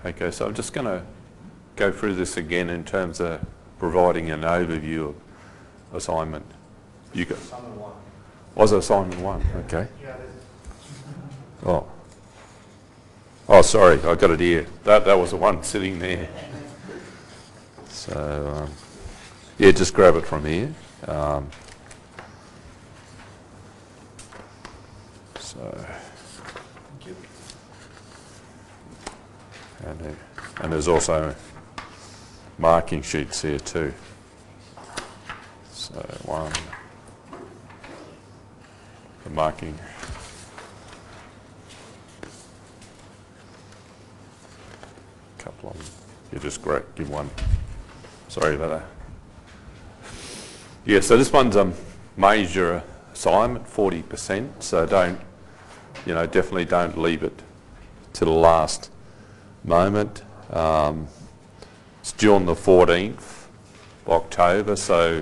Okay, so I'm just going to go through this again in terms of providing an overview of assignment. You got Assignment 1. Was it assignment 1? Okay. Yeah, Oh, sorry, I got it here. That was the one sitting there. So, yeah, just grab it from here. And there's also marking sheets here too. So one, the marking. Couple of them. You just give one. Sorry about that. Yeah, so this one's a major assignment, 40%. So definitely don't leave it to the last moment. It's due on the 14th of October, so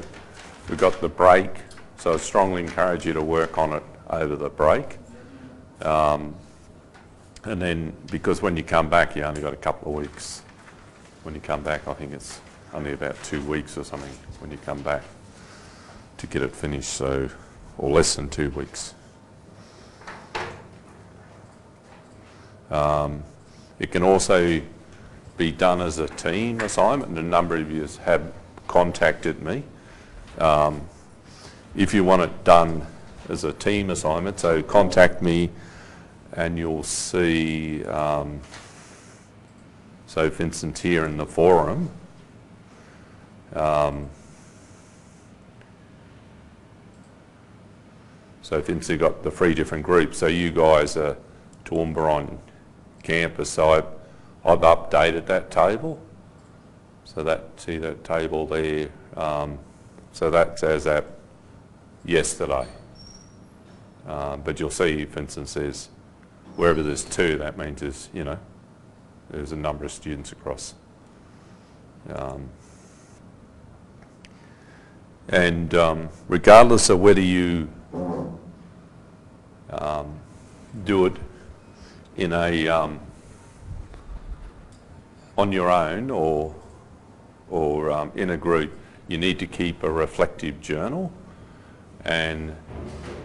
we've got the break. So I strongly encourage you to work on it over the break. And then, because when you come back, you only got a couple of weeks. When you come back, I think it's only about 2 weeks or something when you come back to get it finished, so, or less than 2 weeks. It can also be done as a team assignment, and a number of you have contacted me. If you want it done as a team assignment, so contact me and you'll see, so for instance here in the forum, so for instance you've got the 3 different groups, so you guys are Toowoomba on campus, so I've updated that table. So see that table there, so that's as at yesterday. But you'll see, for instance, there's, wherever there's 2, that means there's a number of students across. Regardless of whether you do it in on your own or in a group, you need to keep a reflective journal, and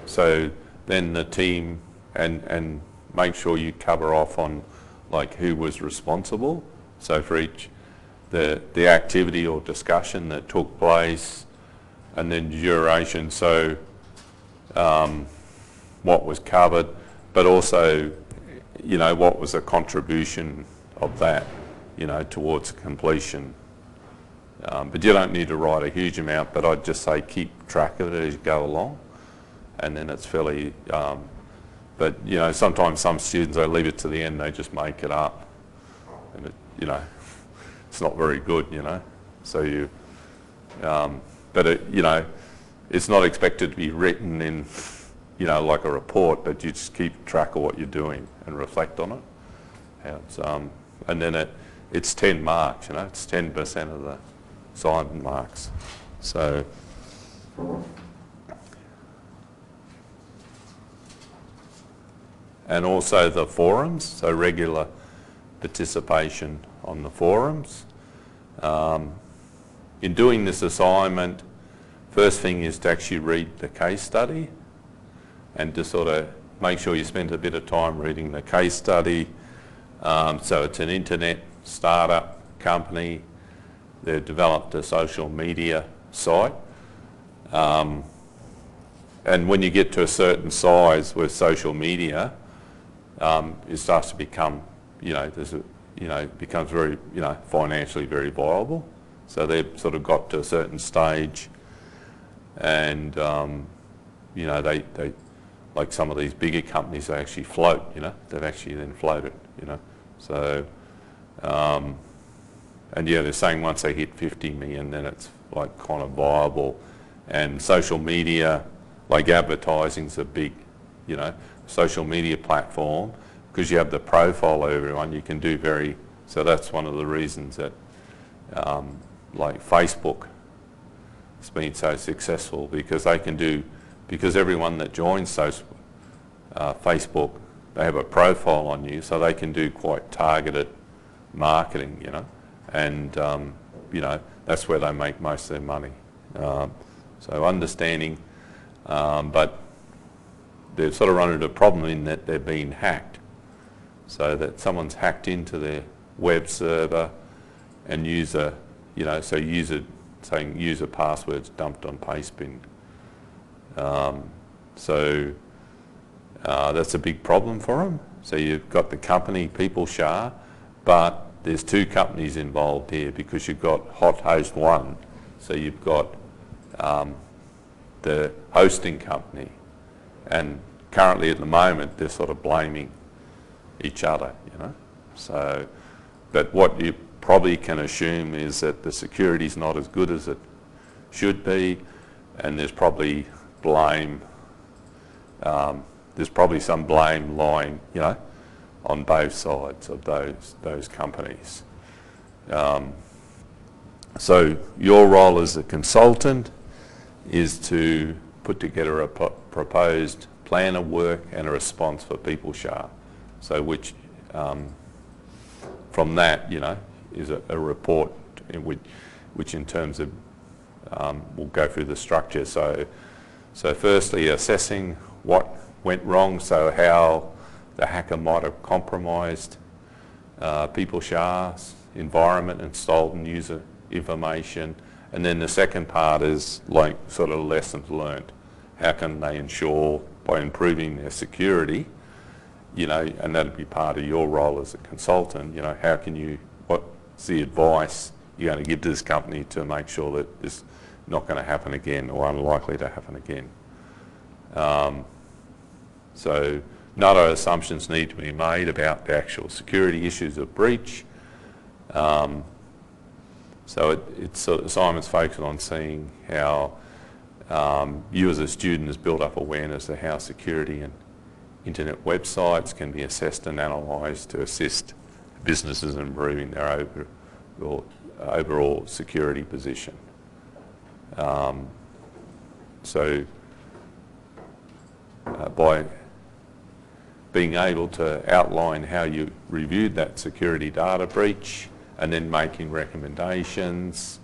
so then the team and make sure you cover off on like who was responsible. So for each the activity or discussion that took place, and then duration. So what was covered, but also what was the contribution of that towards completion. But you don't need to write a huge amount, but I'd just say keep track of it as you go along, and then it's fairly, but sometimes some students, they leave it to the end, they just make it up, and it's not very good, so you, but it's not expected to be written in, like a report, but you just keep track of what you're doing and reflect on it. And then it's 10 marks, it's 10% of the assignment marks. So, and also the forums, so regular participation on the forums. In doing this assignment, first thing is to actually read the case study and to sort of make sure you spend a bit of time reading the case study. So it's an internet startup company. They've developed a social media site. And when you get to a certain size with social media, it starts to become, it becomes very, financially very viable. So they've sort of got to a certain stage, and, they like some of these bigger companies, they actually float, they've actually then floated, So, and yeah, they're saying once they hit 50 million, then it's like kind of viable. And social media, like advertising's a big, social media platform, because you have the profile of everyone, you can do so that's one of the reasons that like Facebook has been so successful, because they can because everyone that joins Facebook, they have a profile on you, so they can do quite targeted marketing, and that's where they make most of their money. So understanding, but they've sort of run into a problem in that they're being hacked, so that someone's hacked into their web server and saying user passwords dumped on Pastebin. So that's a big problem for them. So you've got the company PeopleShare, but there's two companies involved here because you've got Hothost 1. So you've got the hosting company, and currently at the moment they're sort of blaming each other, So, but what you probably can assume is that the security's not as good as it should be, and there's probably blame. There's probably some blame lying, on both sides of those companies. So your role as a consultant is to put together a proposed plan of work and a response for PeopleShare. So which, from that, is a report in which in terms of, we'll go through the structure. So firstly, assessing what went wrong, so how the hacker might have compromised PeopleShare's environment and stolen user information. And then the second part is like sort of lessons learned. How can they ensure by improving their security, and that'd be part of your role as a consultant, how can you, what's the advice you're going to give to this company to make sure that this is not going to happen again or unlikely to happen again. So no assumptions need to be made about the actual security issues of breach. So Simon's focused on seeing how you as a student has built up awareness of how security and internet websites can be assessed and analysed to assist businesses in improving their overall security position. By being able to outline how you reviewed that security data breach and then making recommendations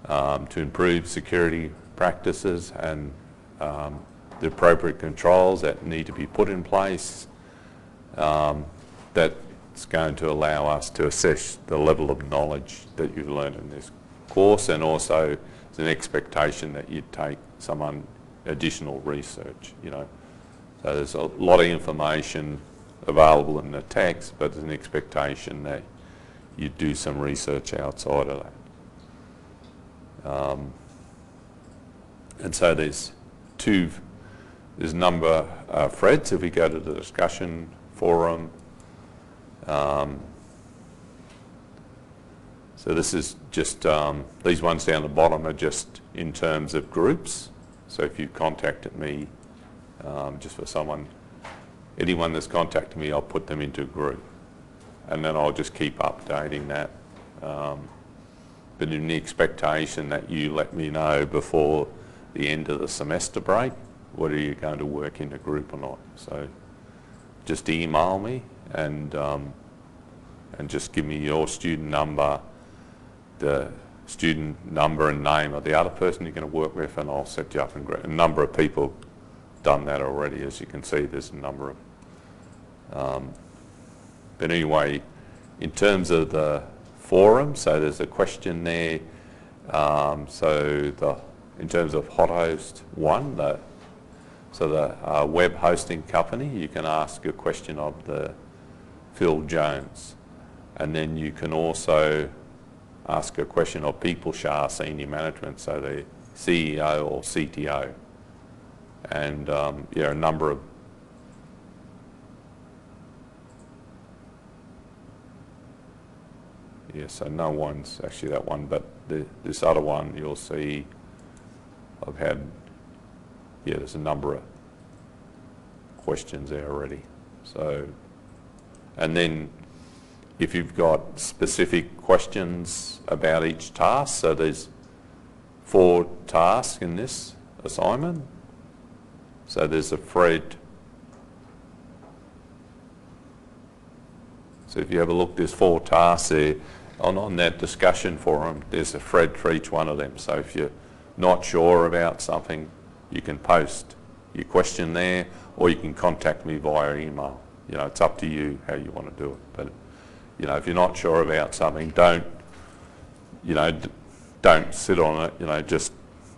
to improve security practices and the appropriate controls that need to be put in place, that's going to allow us to assess the level of knowledge that you've learned in this course, and also there's an expectation that you'd take some additional research, So there's a lot of information available in the text, but there's an expectation that you do some research outside of that. And so there's a number of threads. If we go to the discussion forum, so this is just, these ones down the bottom are just in terms of groups. So if you contacted me, just for anyone that's contacted me, I'll put them into a group. And then I'll just keep updating that. But in the expectation that you let me know before the end of the semester break, whether you're going to work in a group or not. So just email me and just give me your student number, the student number and name of the other person you're going to work with, and I'll set you up in group. A number of people done that already, as you can see. There's a number of but anyway, in terms of the forum, so there's a question there. In terms of Hothost 1, the web hosting company, you can ask a question of the Phil Jones, and then you can also ask a question of PeopleShare senior management, so the CEO or CTO. And a number of so no one's actually that one, but this other one you'll see I've had, there's a number of questions there already. So, and then if you've got specific questions about each task, so there's 4 tasks in this assignment. So there's a thread. So if you have a look, there's 4 tasks there. On that discussion forum, there's a thread for each one of them. So if you're not sure about something, you can post your question there, or you can contact me via email. You know, it's up to you how you want to do it. But, you know, if you're not sure about something, don't sit on it, you know, just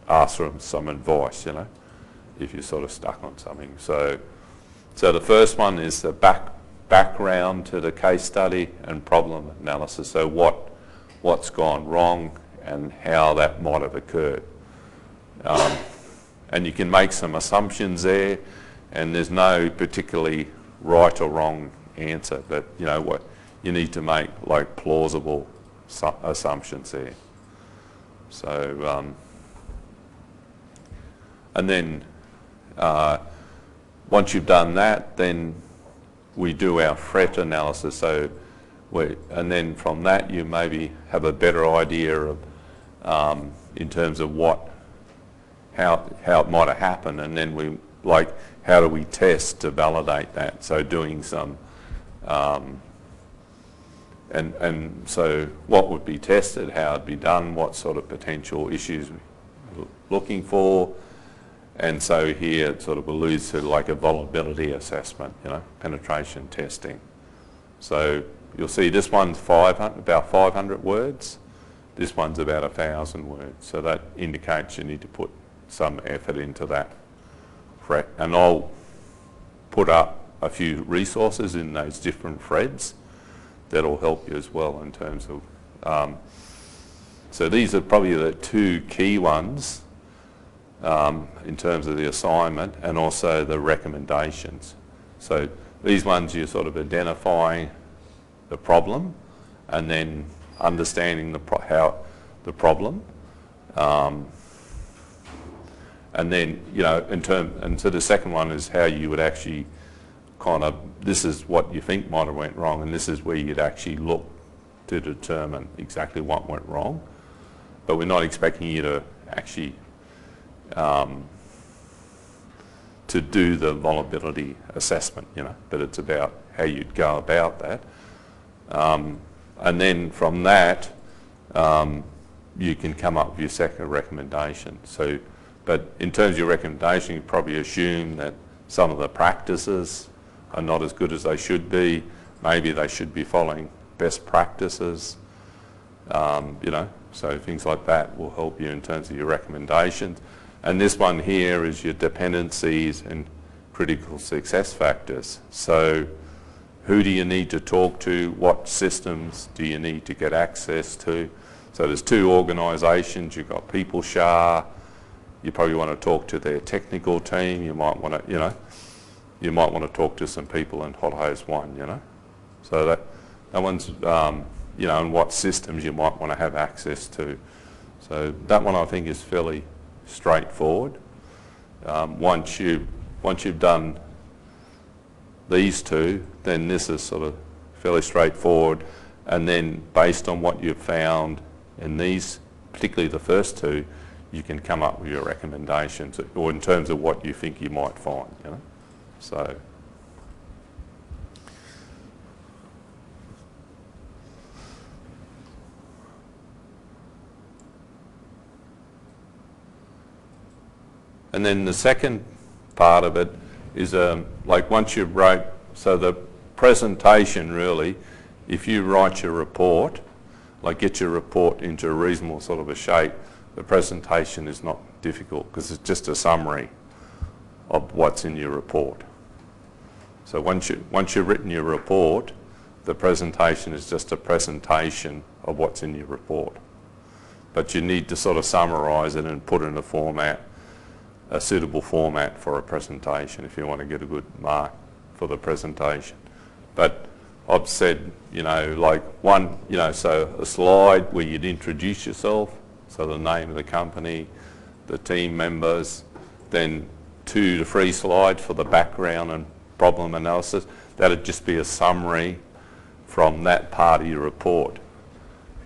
ask for some advice, you know, if you're sort of stuck on something. So the first one is the background to the case study and problem analysis. So what's gone wrong and how that might have occurred. And you can make some assumptions there, and there's no particularly right or wrong answer, but you know what, you need to make like plausible assumptions there. So, and then once you've done that, then we do our threat analysis. So, and then from that, you maybe have a better idea of, in terms of how it might have happened, and then we how do we test to validate that? So doing some, and so what would be tested, how it'd be done, what sort of potential issues we're looking for, and so here it sort of alludes to like a vulnerability assessment, you know, penetration testing. So you'll see this one's about 500 words. This one's about 1,000 words. So that indicates you need to put some effort into that. And I'll put up a few resources in those different threads that'll help you as well in terms of, so these are probably the 2 key ones in terms of the assignment and also the recommendations. So these ones you're sort of identifying the problem and then understanding the problem. And then, you know, and so the second one is how you would actually kind of, this is what you think might have went wrong, and this is where you'd actually look to determine exactly what went wrong. But we're not expecting you to actually to do the vulnerability assessment, you know, but it's about how you'd go about that. And then from that, you can come up with your second recommendation. So, but in terms of your recommendation, you probably assume that some of the practices are not as good as they should be. Maybe they should be following best practices, you know, so things like that will help you in terms of your recommendations. And this one here is your dependencies and critical success factors. So who do you need to talk to? What systems do you need to get access to? So there's 2 organisations. You've got PeopleShare. You probably want to talk to their technical team. You might want to, you know, you might want to talk to some people in Hot 1, you know. So that one's, you know, and what systems you might want to have access to. So that one I think is fairly straightforward. Once you've done these 2, then this is sort of fairly straightforward. And then based on what you've found in these, particularly the first 2, you can come up with your recommendations, or in terms of what you think you might find, you know. So, and then the second part of it is like once you wrote, so the presentation really, if you write your report, like get your report into a reasonable sort of a shape, the presentation is not difficult because it's just a summary of what's in your report. So once you've written your report, the presentation is just a presentation of what's in your report. But you need to sort of summarise it and put it in a format, a suitable format for a presentation if you want to get a good mark for the presentation. But I've said, you know, like one, you know, so a slide where you'd introduce yourself, so the name of the company, the team members, then 2 to 3 slides for the background and problem analysis. That'd just be a summary from that part of your report.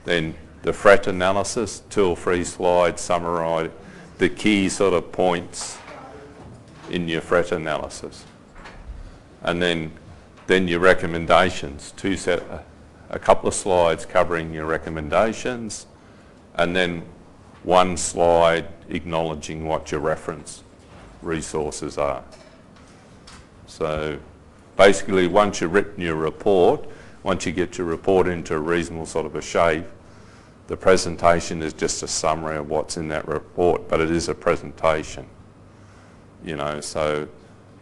Then the threat analysis, 2 or 3 slides, summarise the key sort of points in your threat analysis. And then Then your recommendations, a couple of slides covering your recommendations, and then one slide acknowledging what your reference resources are. So basically, once you've written your report, once you get your report into a reasonable sort of a shape, the presentation is just a summary of what's in that report, but it is a presentation. So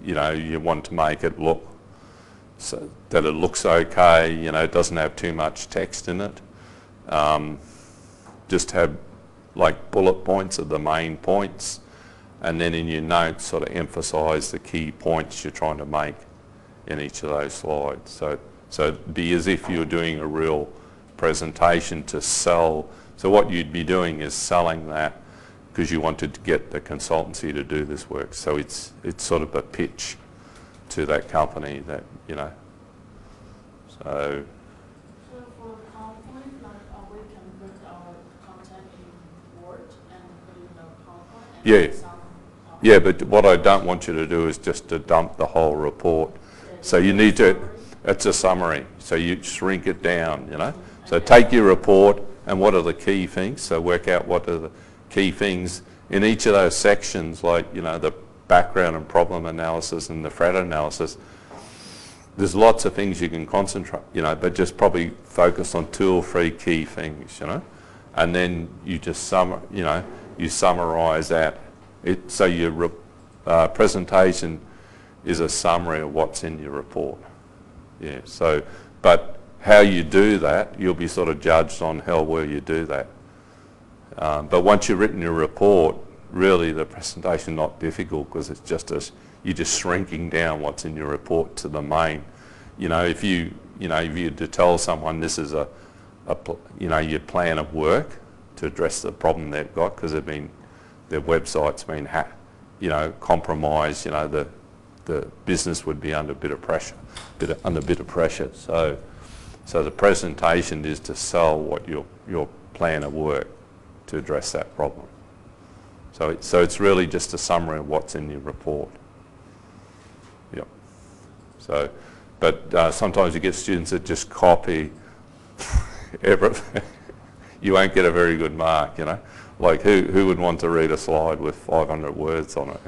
you want to make it look so that it looks okay, it doesn't have too much text in it. Just have like bullet points of the main points, and then in your notes sort of emphasise the key points you're trying to make in each of those slides. So it'd be as if you're doing a real presentation to sell. So what you'd be doing is selling that because you wanted to get the consultancy to do this work. So it's sort of a pitch to that company that, So for PowerPoint, like we can put our content in Word and put in the PowerPoint. And yeah, but what I don't want you to do is just to dump the whole report. So you need to, it's a summary. So you shrink it down, So take your report and what are the key things. So work out what are the key things in each of those sections, like, the background and problem analysis and the threat analysis. There's lots of things you can concentrate, but just probably focus on 2 or 3 key things, and then you just you summarise that. So your presentation is a summary of what's in your report. Yeah. So, but how you do that, you'll be sort of judged on how well you do that. But once you've written your report, really the presentation not difficult because it's just you're just shrinking down what's in your report to the main. If you had to tell someone this is your plan of work to address the problem they've got because their website's been compromised, the business would be under a bit of pressure, So the presentation is to sell what your plan of work to address that problem. So it's really just a summary of what's in your report. Yep. So, but sometimes you get students that just copy everything. You won't get a very good mark, Like who would want to read a slide with 500 words on it,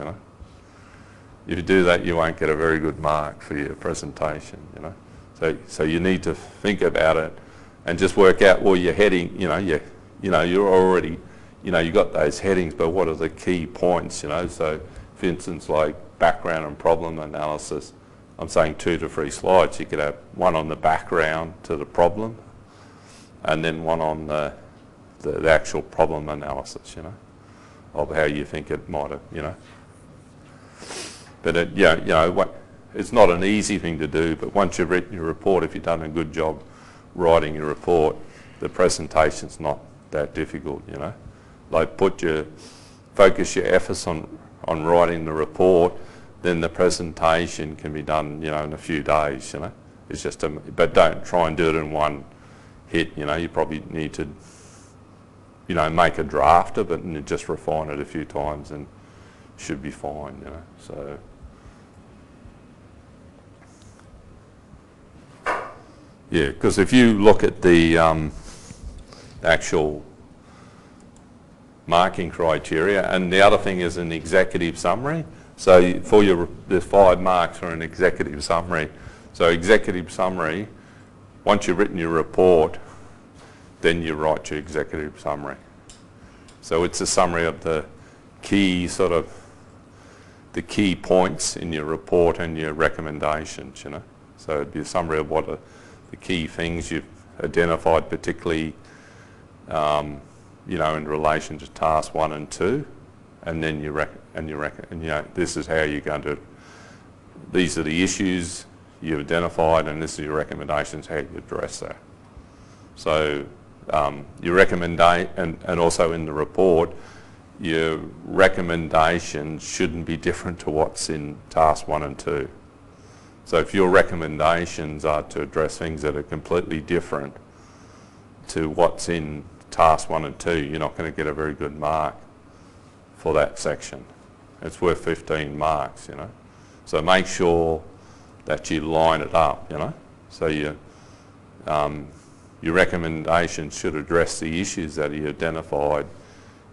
If you do that, you won't get a very good mark for your presentation, So you need to think about it and just work out, well, your heading, you're already, you got those headings, but what are the key points, So, for instance, like background and problem analysis, I'm saying 2 to 3 slides. You could have one on the background to the problem, and then one on the actual problem analysis, of how you think it might have, But it's not an easy thing to do. But once you've written your report, if you've done a good job writing your report, the presentation's not that difficult, Like focus your efforts on writing the report, then the presentation can be done, in a few days, It's just but don't try and do it in one hit, You probably need to, make a draft of it and just refine it a few times and should be fine, So. Yeah, because if you look at the actual marking criteria, and the other thing is an executive summary. So there's 5 marks for an executive summary. So executive summary, once you've written your report, then you write your executive summary. So it's a summary of the key points in your report and your recommendations, So it'd be a summary of what are the key things you've identified, particularly, in relation to task 1 and 2, and then this is how you're going to. These are the issues you've identified, and this is your recommendations how you address that. So your recommendation, and also in the report, your recommendations shouldn't be different to what's in task 1 and 2. So if your recommendations are to address things that are completely different to what's in task 1 and 2, you're not going to get a very good mark for that section. It's worth 15 marks, So make sure that you line it up, you know. So your recommendation should address the issues that you identified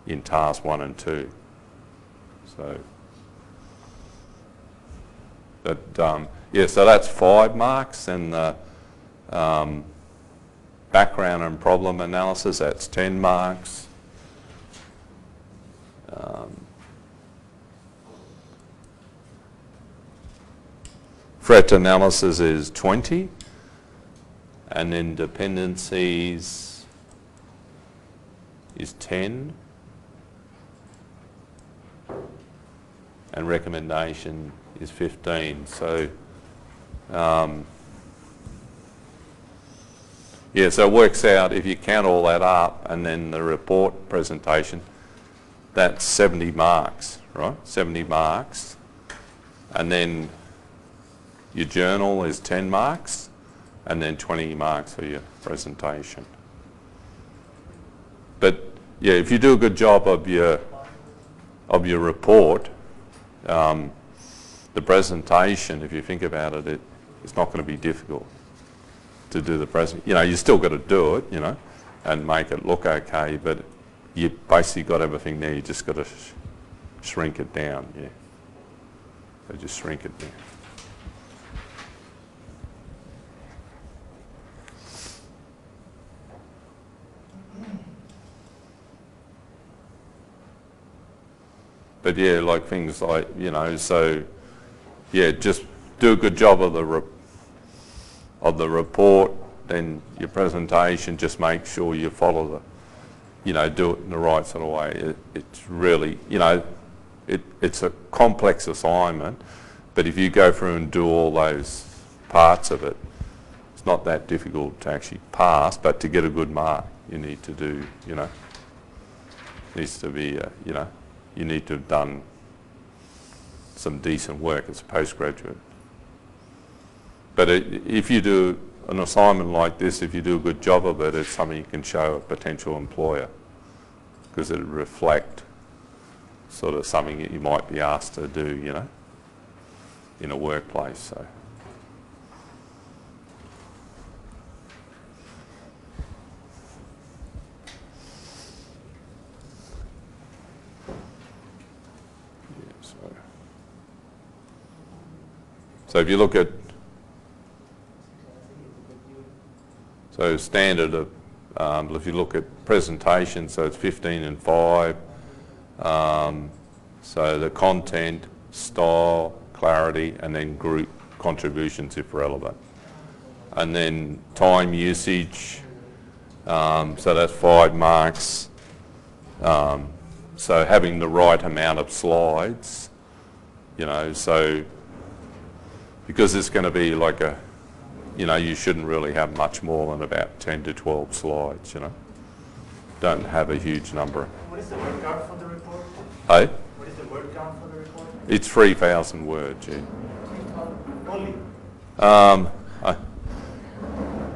in task 1 and 2. So, but yeah, so that's 5 marks, and the background and problem analysis, that's 10 marks. Threat analysis is 20, and then dependencies is 10, and recommendation is 15. So yeah, so it works out, if you count all that up and then the report presentation, that's 70 marks, right? 70 marks. And then your journal is 10 marks, and then 20 marks for your presentation. But yeah, if you do a good job of your report, the presentation, if you think about it, it's not going to be difficult to do the present. You know, you still got to do it, you know, and make it look okay, but you basically got everything there. You just got to shrink it down, yeah. So just shrink it down. But yeah, like things like, you know, so yeah, just do a good job of the report, then your presentation, just make sure you follow the, you know, do it in the right sort of way. It's really, you know, it's a complex assignment, but if you go through and do all those parts of it, it's not that difficult to actually pass, but to get a good mark, you need to do, you know, needs to be, you know, you need to have done some decent work as a postgraduate. But if you do an assignment like this, if you do a good job of it, it's something you can show a potential employer, because it'll reflect sort of something that you might be asked to do, you know, in a workplace. So. So if you look at, so standard, if you look at presentation, so it's 15 and 5. So the content, style, clarity, and then group contributions if relevant. And then time usage, so that's 5 marks. So having the right amount of slides, you know, so because it's going to be like a, you know, you shouldn't really have much more than about 10 to 12 slides, you know. Don't have a huge number. What is the word count for the report? Hey? What is the word count for the report? It's 3,000 words, yeah. 3,000 only?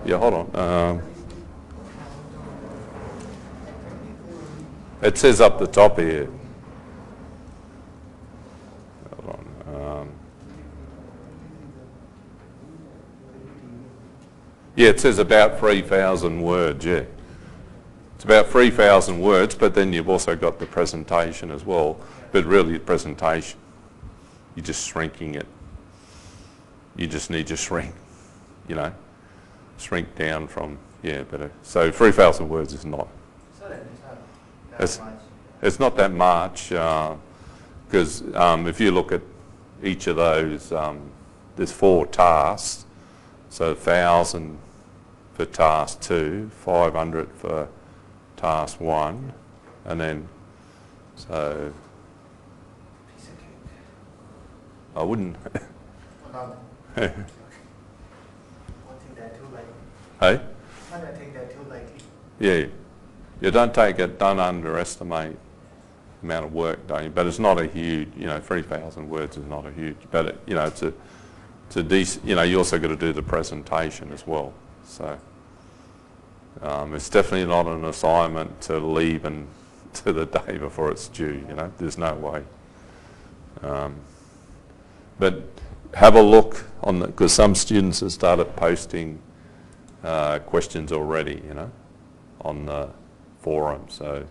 Yeah, hold on. It says up the top here. Hold on. Yeah, it says about 3,000 words, yeah. It's about 3,000 words, but then you've also got the presentation as well. But really, the presentation, you're just shrinking it. You just need to shrink, you know, shrink down from, yeah, but so 3,000 words is not. It's not that much, because if you look at each of those, there's 4 tasks, so 1,000 for task 2, 500 for task 1, and then, so, I wouldn't. Hey? Yeah. You don't underestimate the amount of work, don't you? But it's not a huge, you know, 3,000 words is not a huge, but it, you know, it's a decent, you know, you also got to do the presentation as well. So it's definitely not an assignment to leave and to the day before it's due, you know, there's no way. But have a look on the, because some students have started posting questions already, you know, on the forum. So